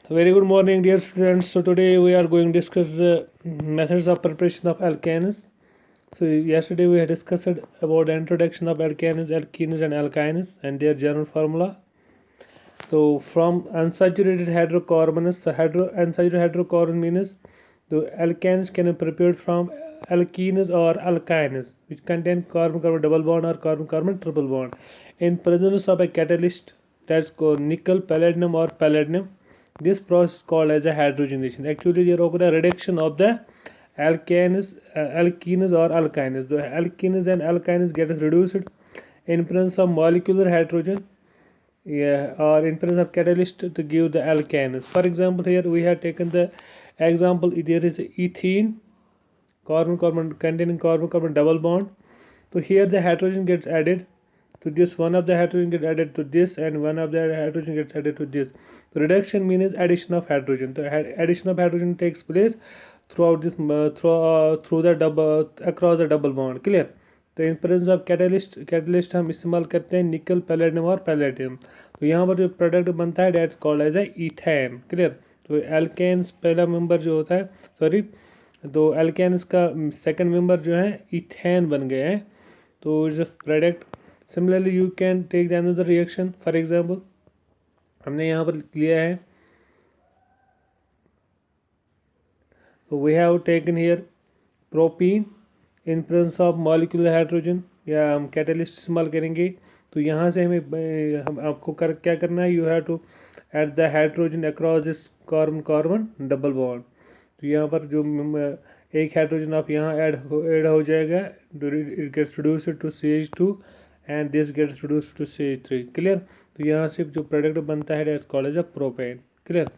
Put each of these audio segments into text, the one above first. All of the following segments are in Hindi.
Very good morning, dear students. So today we are going to discuss the methods of preparation of alkanes. So yesterday we had discussed about the introduction of alkanes, alkenes, and alkynes and their general formula. So from unsaturated hydrocarbons, unsaturated hydrocarbon means the alkanes can be prepared from alkenes or alkynes, which contain carbon-carbon double bond or carbon-carbon triple bond, in presence of a catalyst that's called nickel, palladium, or palladium. This process is called as a hydrogenation. Actually, there occurs a reduction of the alkenes or alkynes. The alkenes and alkynes get reduced in presence of molecular hydrogen, or in presence of catalyst to give the alkanes. For example, here we have taken the example. There is ethene, carbon-carbon containing carbon-carbon double bond. So here the hydrogen gets added to this, one of the hydrogen gets added to this, and one of the hydrogen gets added to this. So reduction means addition of hydrogen. The addition of hydrogen takes place throughout this through the double across the double bond. Clear? तो इन प्रेजेंस ऑफ कैटलिस्ट हम इस्तेमाल करते हैं निकल, पैलेडियम और पैलेडियम. तो यहाँ पर जो प्रोडक्ट बनता है that's called as a ethane. Clear? तो एल्केन्स पहला मेंबर जो होता है, सॉरी, तो एल्केन्स का सेकंड मेंबर जो है इथेन बन गए हैं. तो is a product. Similarly you can take the another reaction. For example हमने यहाँ पर लिया है, तो we have taken here propene in presence of molecular hydrogen, या हम कैटलिस्ट इस्तेमाल करेंगे. तो यहाँ से हम आपको क्या करना है, you have to add the hydrogen across this carbon carbon double bond. तो यहाँ पर जो एक हाइड्रोजन आप यहाँ ऐड हो जाएगा, it gets reduced to CH2 and this gets reduced to CH3. Clear? तो यहाँ से जो प्रोडक्ट बनता है that's called as a propene. Clear?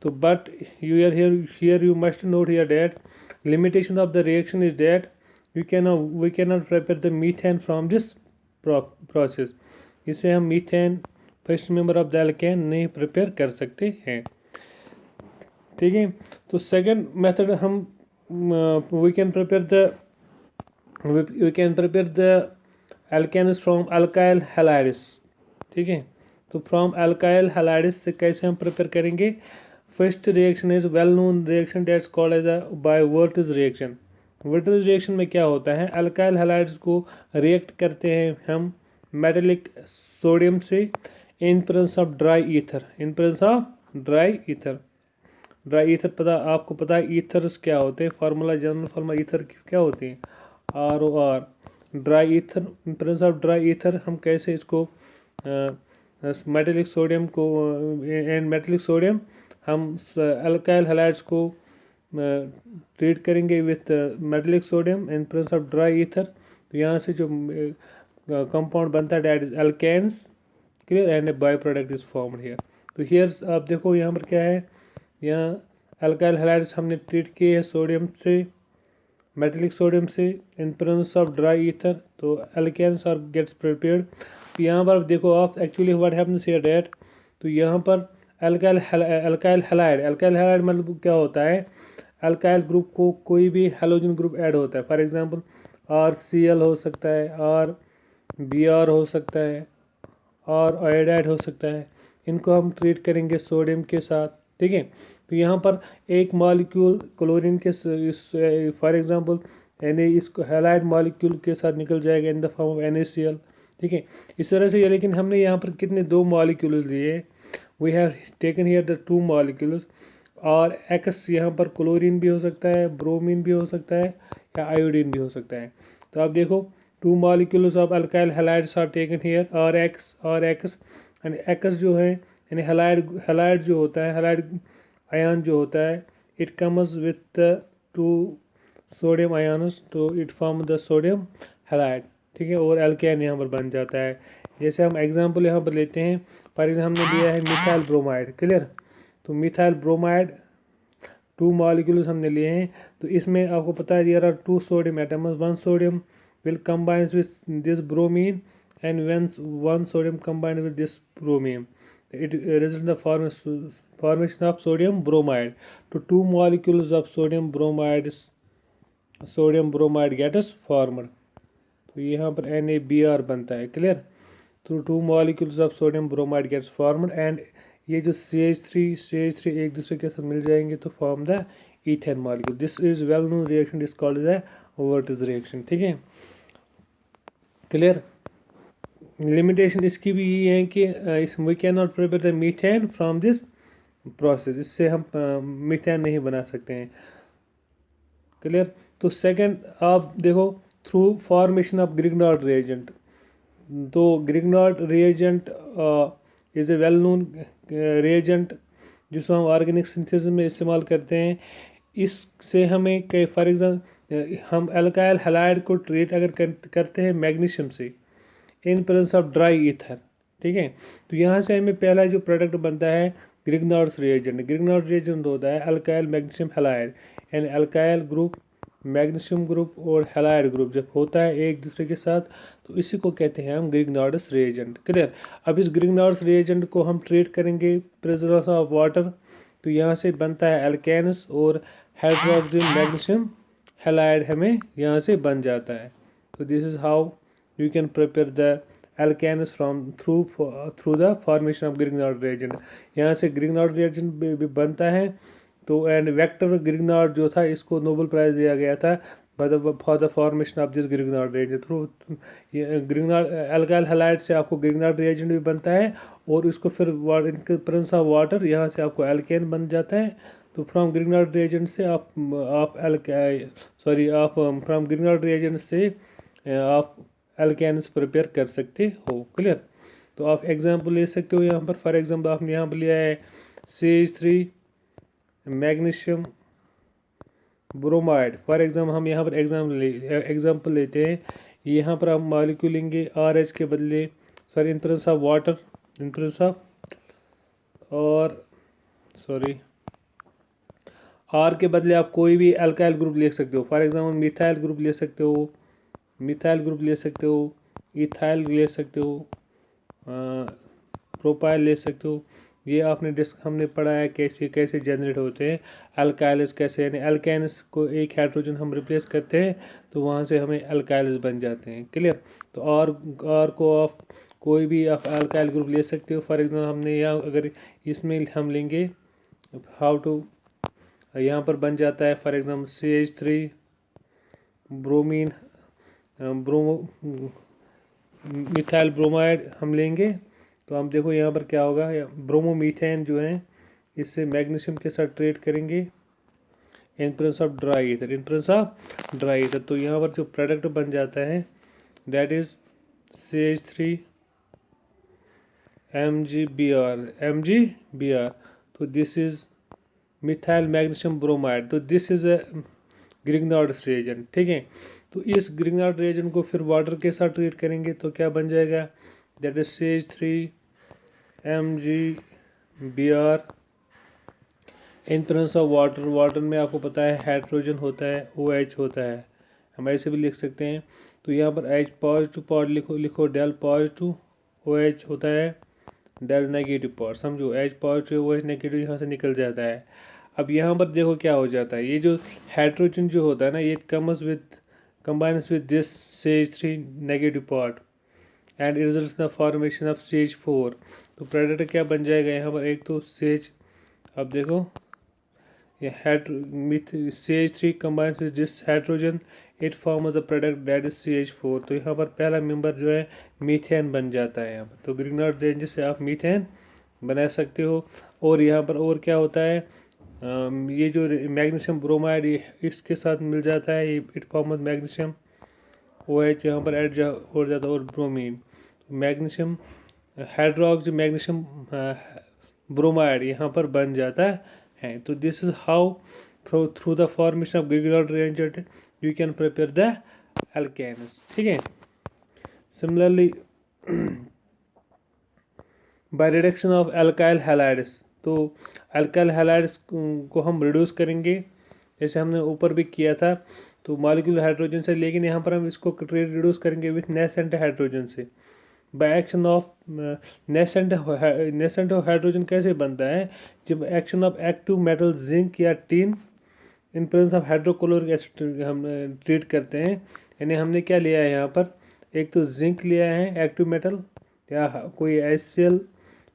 तो but you are here you must note here that limitation of the reaction is that we cannot prepare the methane from this process. इसे हम methane first member of the alkene नहीं प्रिपेयर कर सकते हैं. ठीक है? तो सेकंड मेथड हम we can prepare the alkanes from alkyl halides. ठीक है? तो फ्रॉम alkyl halides से कैसे हम प्रिपेयर करेंगे? First reaction is well known reaction that's called as a by Wurtz reaction. Wurtz reaction में क्या होता है, अल्काइल हैलाइड्स को रिएक्ट करते हैं हम मेटालिक सोडियम से इन presence of dry ether. In presence of dry ether. Dry ether आपको पता है ईथर्स क्या होते हैं, फार्मूला जनरल फार्मूला ईथर की क्या होती है, ROR. Dry ether, in presence of dry ether हम कैसे इसको मेटालिक सोडियम को एंड मेटालिक सोडियम हम अल्काइल हैलाइड्स को ट्रीट करेंगे with metallic sodium in presence of dry ether. तो यहाँ से जो कंपाउंड बनता है that is alkanes. Clear? And a by product is formed here. तो हियर आप देखो यहाँ पर क्या है, यहाँ अल्काइल हैलाइड्स हमने ट्रीट किए हैं सोडियम से, मेटालिक सोडियम से इन प्रेजेंस ऑफ ड्राई ईथर. तो अल्केन्स आर गेट्स प्रिपेयर्ड. तो यहाँ पर देखो आप actually what happens here that, तो यहाँ पर अल्काइल हैलाइड मतलब क्या होता है, अल्काइल ग्रुप को कोई भी हैलोजन ग्रुप ऐड होता है. फॉर एग्जांपल RCl हो सकता है, और Br हो सकता है, और आयोडाइड हो सकता है. इनको हम ट्रीट करेंगे सोडियम के साथ. ठीक है? तो यहाँ पर एक मॉलिक्यूल क्लोरीन के फॉर एग्जांपल इसको हैलाइड मॉलिक्यूल के साथ निकल जाएगा इन द फॉर्म ऑफ NaCl. ठीक है? इस तरह से. लेकिन हमने यहाँ पर कितने दो मॉलिक्यूल्स लिए, we have taken here the 2 molecules. और X यहाँ पर क्लोरीन भी हो सकता है, ब्रोमीन भी हो सकता है, या आयोडीन भी हो सकता है. तो आप देखो 2 molecules of alkyl halides are taken here, और X एंड X जो है यानी हैलाइड जो होता है, हैलाइड आयन जो होता है, it comes with 2 sodium ions, तो it form the sodium halide. ठीक है? और एल्केन यहाँ पर बन जाता है. जैसे हम एग्जांपल यहाँ पर लेते हैं, फॉर एग्जाम्पल हमने लिया है मिथाइल ब्रोमाइड. क्लियर? तो मिथाइल ब्रोमाइड 2 मॉलिक्यूल्स हमने लिए हैं. तो इसमें आपको पता है there are 2 sodium atoms. 1 sodium will combine with this bromine, and when 1 sodium combine with this bromine, it results in the formation of sodium bromide. To 2 molecules of sodium bromide gets formed. तो यहाँ पर NaBr बनता है. क्लियर? तो 2 molecules of sodium bromide gets formed, and ये जो CH3 एक दूसरे के साथ मिल जाएंगे तो form the ethane molecule. This is well known reaction, is called the Wurtz reaction. ठीक है, क्लियर। लिमिटेशन इसकी भी ये है कि we can not prepare the methane from this process, इससे हम मीथेन नहीं बना सकते हैं। क्लियर। तो सेकंड आप देखो, through formation of Grignard reagent. तो Grignard reagent is a well known reagent जिसको हम ऑर्गेनिक सिंथेसिस में इस्तेमाल करते हैं। इससे हमें कई, फॉर एग्जाम्पल हम अल्काइल हैलाइड को ट्रीट अगर करते हैं मैग्नीशियम से इन प्रेजेंस ऑफ ड्राई ईथर। ठीक है, तो यहाँ से हमें पहला जो प्रोडक्ट बनता है ग्रिग्नॉर्ड्स रिएजेंट। ग्रिग्नॉर्ड रिएजेंट होता है अल्काइल मैग्नीशियम हैलाइड, यानी अल्काइल ग्रुप, मैग्नीशियम ग्रुप और हैलाइड ग्रुप जब होता है एक दूसरे के साथ तो इसी को कहते हैं हम ग्रिग्नॉर्ड्स रिएजेंट। क्लियर। अब इस ग्रिग्नॉर्ड्स रिएजेंट को हम ट्रीट करेंगे प्रेजेंस ऑफ वाटर, तो यहाँ से बनता है अल्केन्स और हाइड्रोक्सिल मैग्नीशियम हैलाइड हमें यहाँ से बन जाता है। तो this is how you can prepare the alkanes from through the formation of Grignard reagent। यहाँ से Grignard reagent भी बनता है। तो एंड वेक्टर Grignard जो था इसको नोबेल प्राइज दिया गया था for the formation of this Grignard reagent। Through Grignard alkyl halide से आपको Grignard reagent भी बनता है और इसको फिर इनके प्रेजेंस ऑफ वाटर यहाँ से आपको एल्केन बन जाता है। तो फ्रॉम Grignard reagent से आप फ्रॉम Grignard reagent से आप अल्केन्स प्रिपेयर कर सकते हो। क्लियर। तो आप एग्जांपल ले सकते हो यहाँ पर, फॉर एग्जांपल आपने यहाँ पर लिया है CH3 magnesium bromide. For example हम यहाँ पर एग्जांपल लेते हैं, यहाँ पर हम मॉलिक्यूल लेंगे RH के बदले, sorry in presence of water, in presence of और सॉरी R के बदले आप कोई भी अल्काइल ग्रुप ले सकते हो। फॉर एग्जांपल मिथाइल ग्रुप ले सकते हो, मिथाइल ग्रुप ले सकते हो, इथाइल ले सकते हो, प्रोपाइल ले सकते हो। ये आपने हमने पढ़ा है कैसे कैसे जनरेट होते हैं अल्काइल्स कैसे, यानी अल्केन्स को एक हाइड्रोजन हम रिप्लेस करते हैं तो वहाँ से हमें अल्काइल्स बन जाते हैं। क्लियर। तो और को आप कोई भी आप अल्काइल ग्रुप ले सकते हो। फॉर एग्जाम्पल हमने यहाँ अगर इसमें हम लेंगे हाउ टू, यहाँ पर बन जाता है for example CH3 bromine methyl bromide हम लेंगे तो हम देखो यहाँ पर क्या होगा, ब्रोमोमीथेन जो है इससे मैग्नीशियम के साथ ट्रीट करेंगे इन presence of dry ether, in presence of dry ether. तो यहाँ पर जो प्रोडक्ट बन जाता है दैट इज CH3 MgBr। तो this is methyl magnesium bromide. तो दिस इज अ ग्रिग्नॉर्ड्स रिएजेंट। ठीक है, तो इस ग्रिग्नॉर्ड रिएजेंट को फिर वाटर के साथ ट्रीट करेंगे तो क्या बन जाएगा, that is CH3 MgBr in presence of water. Water में आपको पता है हाइड्रोजन होता है, OH होता है, हम ऐसे भी लिख सकते हैं। तो यहाँ पर H पॉजिटिव पार्ट लिखो डेल पॉजिटिव, OH होता है डेल नेगेटिव पार्ट, समझो H पॉजिटिव OH नेगेटिव यहाँ से निकल जाता है। अब यहाँ पर देखो क्या हो जाता है, ये जो हाइड्रोजन जो होता है ना ये combines with this CH3 negative part and it results in the formation of CH4। तो प्रेडेक्ट क्या बन जाएगा यहाँ पर, एक तो CH, अब देखो ये CH3 combines with this hydrogen, it forms the product that is CH4। तो यहाँ पर पहला मेंबर जो है मीथेन बन जाता है यहाँ पर। तो ग्रिग्नॉर्ड रेंज से आप मीथेन बना सकते हो। और यहाँ पर और क्या होता है, ये जो मैग्नीशियम ब्रोमाइड इसके साथ मिल जाता है, इट फॉर्म मैग्नीशियम OH यहाँ पर ऐड हो जाता है और bromine, magnesium hydroxy magnesium bromide यहाँ पर बन जाता है। तो this is how through the formation of Grignard reagent you can prepare the alkanes. ठीक है, similarly by reduction of alkyl halides. तो अल्काइल हैलाइड्स को हम रिड्यूस करेंगे जैसे हमने ऊपर भी किया था, तो मॉलिक्यूलर हाइड्रोजन से, लेकिन यहाँ पर हम इसको रिड्यूस करेंगे विथ नेसेंट हाइड्रोजन से by action of nascent hydrogen. कैसे बनता है, जब action of active metal zinc या tin in presence of hydrochloric acid हम ट्रीट करते हैं। यानी हमने क्या लिया है यहाँ पर, एक तो जिंक लिया है एक्टिव मेटल या कोई HCl,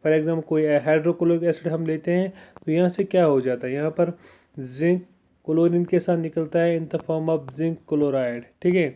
फॉर एग्जाम्पल कोई हाइड्रोक्लोरिक एसिड हम लेते हैं तो यहाँ से क्या हो जाता है, यहाँ पर जिंक क्लोरीन के साथ निकलता है in the form of zinc chloride, ठीक है।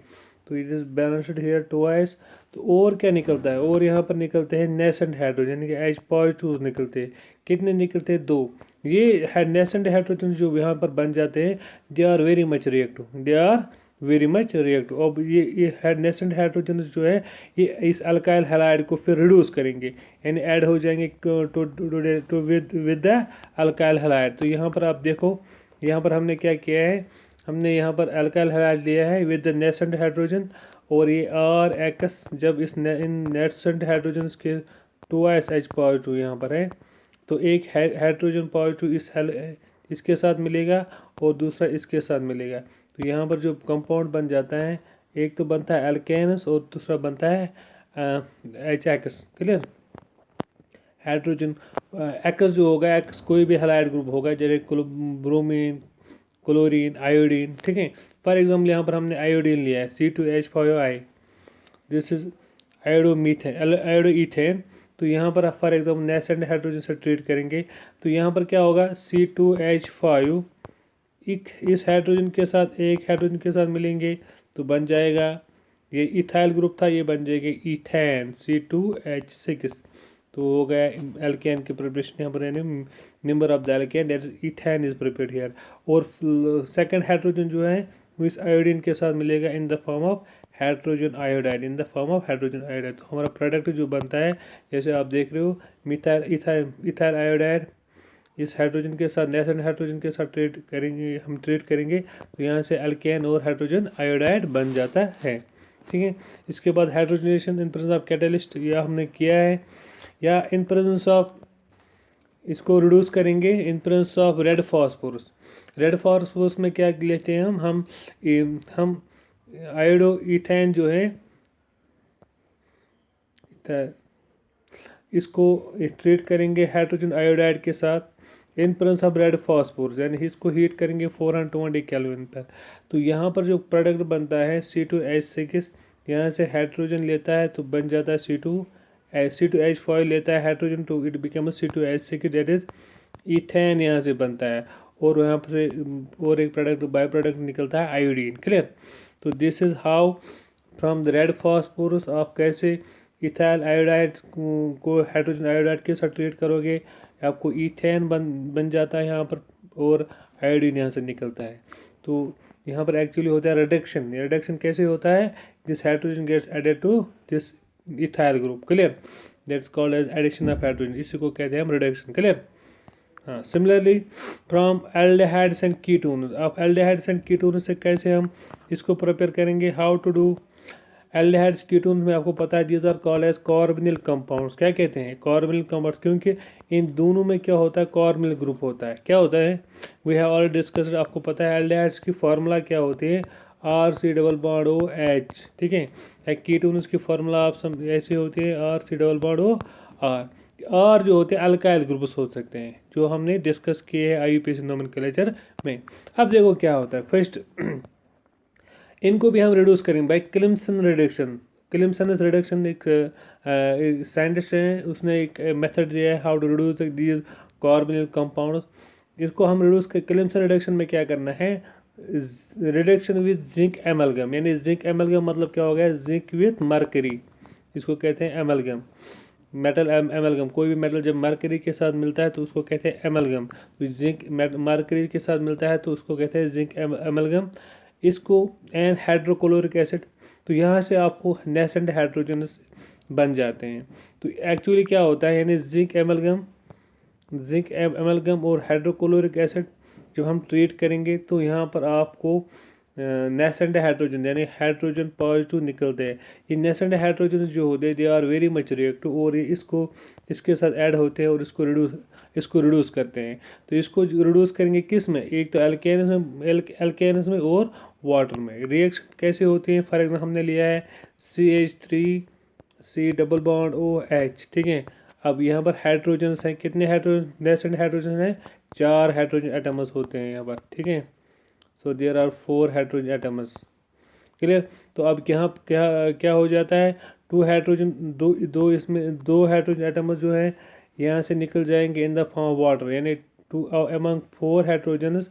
तो it is balanced here twice. तो और क्या निकलता है, और यहाँ पर निकलते हैं नेसेंट हाइड्रोजन, यानी कि H+ निकलते हैं। कितने निकलते हैं, 2। ये नेसेंट हाइड्रोजन जो यहाँ पर बन जाते हैं, they are very much reactive, they are very much reactive. अब ये नेसेंट हाइड्रोजन जो है ये इस अल्काइल हैलाइड को फिर रिड्यूस करेंगे, यानी ऐड हो जाएंगे to with the alkyl halide. तो यहाँ पर आप देखो, यहाँ पर हमने क्या किया है, हमने यहाँ पर अल्काइल हैलाइड लिया है विद द नेसेंट हाइड्रोजन, और ये RX जब इन नेसेंट हाइड्रोजन के 2s H+ यहाँ पर है, तो एक हाइड्रोजन पॉजिटिव इसके साथ मिलेगा और दूसरा इसके साथ मिलेगा। तो यहाँ पर जो कंपाउंड बन जाता है, एक तो बनता है अल्केनस और दूसरा बनता है HX, क्लियर। हाइड्रोजन एक्स जो होगा, एक्स कोई भी हैलाइड ग्रुप होगा, जैसे ब्रोमीन, क्लोरीन, आयोडीन, ठीक है। फॉर एग्जाम्पल यहाँ पर हमने आयोडीन लिया है C2H5OI, दिस इज आयोडोईथेन। तो यहाँ पर फॉर एग्जाम्पल नेसेंट हाइड्रोजन से ट्रीट करेंगे तो यहाँ पर क्या होगा, C2H5 इस हाइड्रोजन के साथ एक हाइड्रोजन के साथ मिलेंगे तो बन जाएगा, ये इथाइल ग्रुप था, ये बन जाएगा इथेन C2H6। तो हो गया एल्केन की प्रिपरेशन यहाँ पर, यानी member of the alkene that is ethane is prepared here. और सेकंड हाइड्रोजन जो है वो इस आयोडीन के साथ मिलेगा इन the form of hydrogen iodide, in the form of hydrogen iodide. तो हमारा प्रोडक्ट जो बनता है, जैसे आप देख रहे हो, इथाइल आयोडाइड इस हाइड्रोजन के साथ, नेसेंट हाइड्रोजन के साथ ट्रीट करेंगे तो यहाँ से अल्केन और हाइड्रोजन आयोडाइड बन जाता है, ठीक है। इसके बाद hydrogenation in presence of catalyst, यह हमने किया है, या इन प्रेजेंस ऑफ, इसको रिड्यूस करेंगे इन presence of red phosphorus. Red phosphorus में क्या लेते हैं हम आयोडो इथेन जो है, इसको ट्रीट करेंगे हाइड्रोजन आयोडाइड के साथ इन प्रेजेंस ऑफ रेड फॉस्फोरस, यानी इसको हीट करेंगे 420 केल्विन पर। तो यहाँ पर जो प्रोडक्ट बनता है C2H6, यहाँ से हाइड्रोजन लेता है तो बन जाता है C2H5 लेता है हाइड्रोजन, तो it become C2H6 that is ethane, यहाँ से बनता है। और यहाँ से और एक प्रोडक्ट बाय प्रोडक्ट निकलता है आयोडीन, क्लियर। तो this is how from the red phosphorus आप कैसे इथाइल आयोडाइड को हाइड्रोजन आयोडाइड के साथ ट्रीट करोगे, आपको इथेन बन जाता है यहाँ पर, और आयोडीन यहाँ से निकलता है। तो यहाँ पर एक्चुअली होता है रिडक्शन। रिडक्शन कैसे होता है, this hydrogen gets added to this ethyl group, clear, that's called as addition of hydrogen, इसी को कहते हैं हम रिडक्शन, क्लियर। हाँ, similarly from aldehydes and ketones, आप एल्डिहाइड्स एंड कीटोन्स से कैसे हम इसको प्रिपेयर करेंगे, how to do aldehydes ketones में आपको पता है these are called as carbonyl compounds. क्या कहते हैं, कार्बोनिल कंपाउंड्स, क्योंकि इन दोनों में क्या होता है, कार्बोनिल ग्रुप होता है। क्या होता है, वी हैव ऑलरेडी डिस्कस्ड, आपको पता है एल्डिहाइड्स की फार्मूला क्या होती है, RC+OH, ठीक है। कीटोन्स की फार्मूला आप सब ऐसे होती है RC+OR। और जो होते हैं अल्काइल ग्रुप्स हो सकते हैं, जो हमने डिस्कस किए हैं IUPAC नोमेनक्लेचर में। अब देखो क्या होता है, फर्स्ट इनको भी हम रिड्यूस करेंगे by Clemmensen reduction. Clemmensen reduction एक साइंटिस्ट है, उसने एक मेथड दिया है how to reduce these carbonyl compounds. इसको हम रिड्यूस कर, क्लिम्सन रिडक्शन में क्या करना है, रिडक्शन विद जिंक एमलगम, यानी जिंक एमलगम मतलब क्या हो गया, जिंक विथ मरकरी, इसको कहते हैं एमलगम। मेटल एमलगम, कोई भी मेटल जब मरकरी के साथ मिलता है तो उसको कहते हैं एमलगम। तो जिंक मरकरी के साथ मिलता है तो उसको कहते हैं जिंक एमलगम। इसको एंड हाइड्रोक्लोरिक एसिड, तो यहाँ से आपको नेसेंट हाइड्रोजन बन जाते हैं। तो एक्चुअली क्या होता है, यानी जिंक एमलगम और हाइड्रोक्लोरिक एसिड जब हम ट्रीट करेंगे तो यहाँ पर आपको नेसेंट हाइड्रोजन यानी हाइड्रोजन पॉजिटिव निकलते हैं। ये नेसेंट हाइड्रोजन जो होते हैं they are very much reactive, और ये इसके साथ ऐड होते हैं और इसको रिड्यूस करते हैं। तो इसको रिड्यूस करेंगे किस में, एक तो एल्केनस में और वाटर में। रिएक्शन कैसे होती है, फॉर एग्जाम्पल हमने लिया है CH3C+OH, ठीक है। अब यहाँ पर हाइड्रोजन हैं, कितने हाइड्रोजन, नेसेंट हाइड्रोजन है 4 हाइड्रोजन एटम्स होते हैं यहाँ पर, ठीक है। So there are 4 hydrogen atoms, clear. तो अब यहाँ क्या हो जाता है, 2 हाइड्रोजन, दो हाइड्रोजन एटम्स जो है यहाँ से निकल जाएंगे इन द फॉर्म ऑफ वाटर, यानी to among 4 hydrogens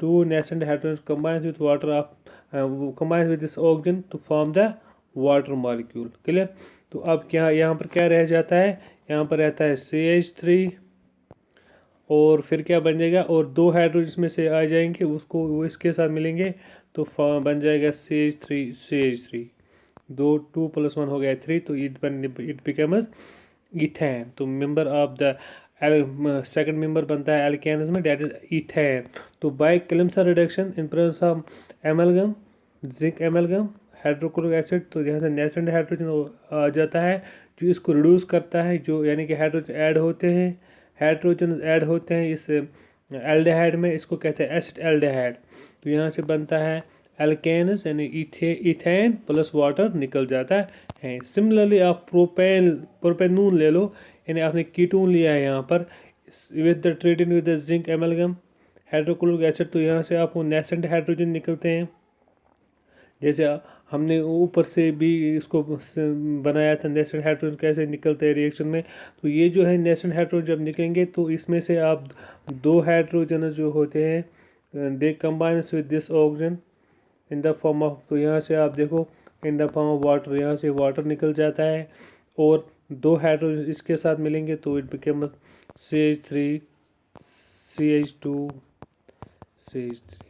2 nascent hydrogens combines with water combines with this oxygen to form the water molecule। Clear. तो अब क्या यहाँ पर क्या रह जाता है, यहाँ पर रहता है CH3 और फिर क्या बन जाएगा, और 2 हाइड्रोजन में से आ जाएंगे उसको वो इसके साथ मिलेंगे तो बन जाएगा CH3 2 2 + 1 हो गया 3, तो इट बिकम्स इथेन। तो member of the second member बनता है एल्केन्स में, डेट इज इथेन। तो by Clemmensen reduction in presence of amalgam zinc amalgam hydrochloric acid, तो यहाँ से नेसेंट हाइड्रोजन आ जाता है जो इसको रिड्यूस करता है, जो यानी कि हाइड्रोजन ऐड होते हैं इस एल्डिहाइड में, इसको कहते हैं एसिड एल्डिहाइड। तो यहाँ से बनता है एल्केन्स यानी इथेन प्लस वाटर निकल जाता है। सिमिलरली आप प्रोपेनून ले लो, यानी आपने कीटोन लिया है यहाँ पर with the treated with the zinc amalgam hydrochloric acid, तो यहाँ से आपको नेसेंट हाइड्रोजन निकलते हैं। जैसे हमने ऊपर से भी इसको बनाया था नेसेंट हाइड्रोजन कैसे निकलते हैं रिएक्शन में, तो ये जो है नेसेंट हाइड्रोजन जब निकलेंगे तो इसमें से आप 2 हाइड्रोजन जो होते हैं they combines with this oxygen in the form of, तो यहाँ से आप देखो in the form of water, यहाँ से वाटर निकल जाता है और 2 हाइड्रोजन इसके साथ मिलेंगे तो it become CH3 CH2 CH3,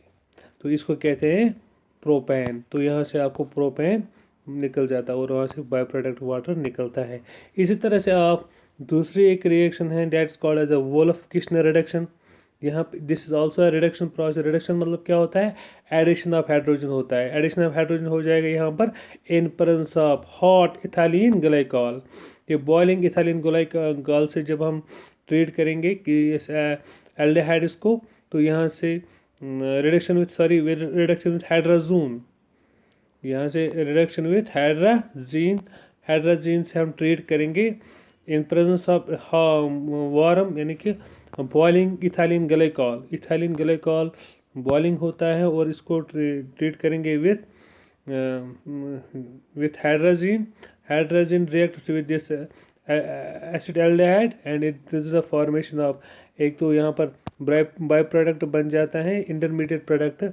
तो इसको कहते हैं प्रोपेन। तो यहाँ से आपको प्रोपेन निकल जाता है और वहाँ से बाय प्रोडक्ट वाटर निकलता है। इसी तरह से आप दूसरी एक रिएक्शन है that's called as a Wolff Kishner reduction. यहाँ पे this is also a reduction process. Reduction मतलब क्या होता है, एडिशन ऑफ हाइड्रोजन होता है। एडिशन ऑफ हाइड्रोजन हो जाएगा यहाँ पर इन presence of hot ethylene glycol. ये बॉइलिंग इथाइलिन ग्लाइकॉल से जब हम ट्रीट करेंगे कि एल्डिहाइड्स को, तो यहाँ से रिडक्शन विथ हाइड्रोजन, यहाँ से रिडक्शन विथ हाइड्रोजीन से हम ट्रीट करेंगे इन प्रेजेंस ऑफ वार्म, यानी कि बॉइलिंग इथाइलिन ग्लाइकॉल बॉइलिंग होता है और इसको ट्रीट करेंगे with hydrogen reacts with this acid aldehyde and it is the formation of, एक तो यहाँ पर बाय प्रोडक्ट बन जाता है इंटरमीडिएट प्रोडक्ट,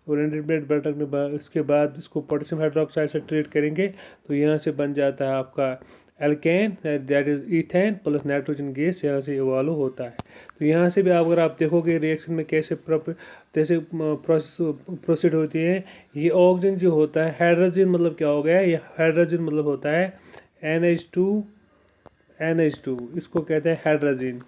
और इंटरमीडिएट प्रोडक्ट में उसके बाद इसको पोटेशियम हाइड्रोक्साइड से ट्रीट करेंगे तो यहाँ से बन जाता है आपका alkane that is ethane plus nitrogen gas, यहाँ से इवॉल्व होता है। तो यहाँ से भी अगर आप देखोगे रिएक्शन में कैसे प्रोसीड होती है, ये ऑक्सीजन जो होता है, हाइड्रोजन मतलब क्या हो गया, ये हाइड्रोजन मतलब होता है NH2, इसको कहते हैं hydrogen.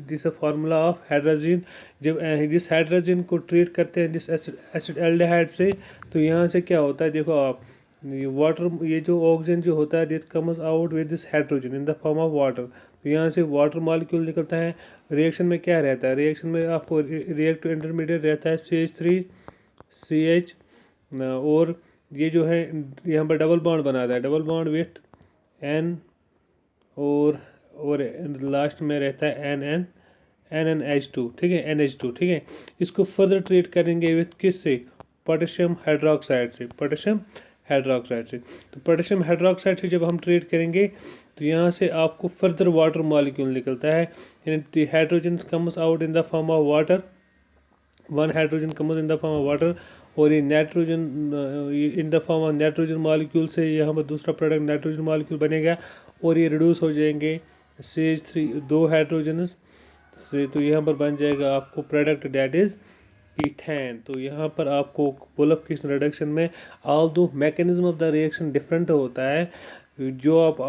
This formula of hydrogen, जब जिस हाइड्रोजन को ट्रीट करते हैं जिस एसिड एल्डिहाइड से, तो यहाँ से क्या होता है देखो आप, वाटर ये जो ऑक्सीजन जो होता है this comes out with this hydrogen in the form of water, तो यहाँ से वाटर मॉलिक्यूल निकलता है। रिएक्शन में क्या रहता है, रिएक्शन में आपको रिएक्टिव इंटरमीडिएट रहता है CH3 CH, और ये जो है यहाँ पर डबल बॉन्ड बनाता है, डबल बॉन्ड विथ N, और लास्ट में रहता है NNH2, ठीक है, NH2, ठीक है। इसको फर्दर ट्रीट करेंगे विथ किससे, पोटेशियम हाइड्रोक्साइड से, तो पोटेशियम हाइड्रोक्साइड से जब हम ट्रीट करेंगे तो यहाँ से आपको फर्दर वाटर मॉलिक्यूल निकलता है, यानी hydrogen comes out in the form of water, 1 hydrogen comes in the form of water, और ये nitrogen in the form of nitrogen molecule से यहाँ पर दूसरा प्रोडक्ट नाइट्रोजन मॉलिक्यूल बनेगा और ये रिड्यूस हो जाएंगे CH3 2 हाइड्रोजन से, तो यहाँ पर बन जाएगा आपको प्रोडक्ट दैट इज इथेन। तो यहाँ पर आपको वोल्फ-किर्चनर रिडक्शन में although mechanism of the reaction different होता है, जो आप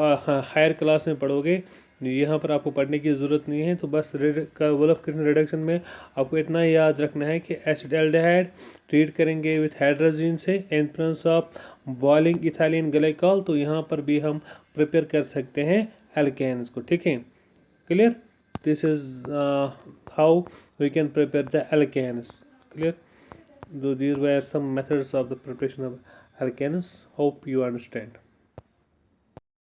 हायर क्लास में पढ़ोगे, यहाँ पर आपको पढ़ने की ज़रूरत नहीं है। तो बस वोल्फ-किर्चनर रिडक्शन में आपको इतना याद रखना है कि एसिड एल्डिहाइड ट्रीट करेंगे विथ हाइड्रोजन से इन presence of boiling ethylene glycol, तो यहाँ पर भी हम प्रिपेयर कर सकते हैं एल्केन्स को, ठीक है, clear. This is how we can prepare the alkanes, clear. So these were some methods of the preparation of alkanes. Hope you understand.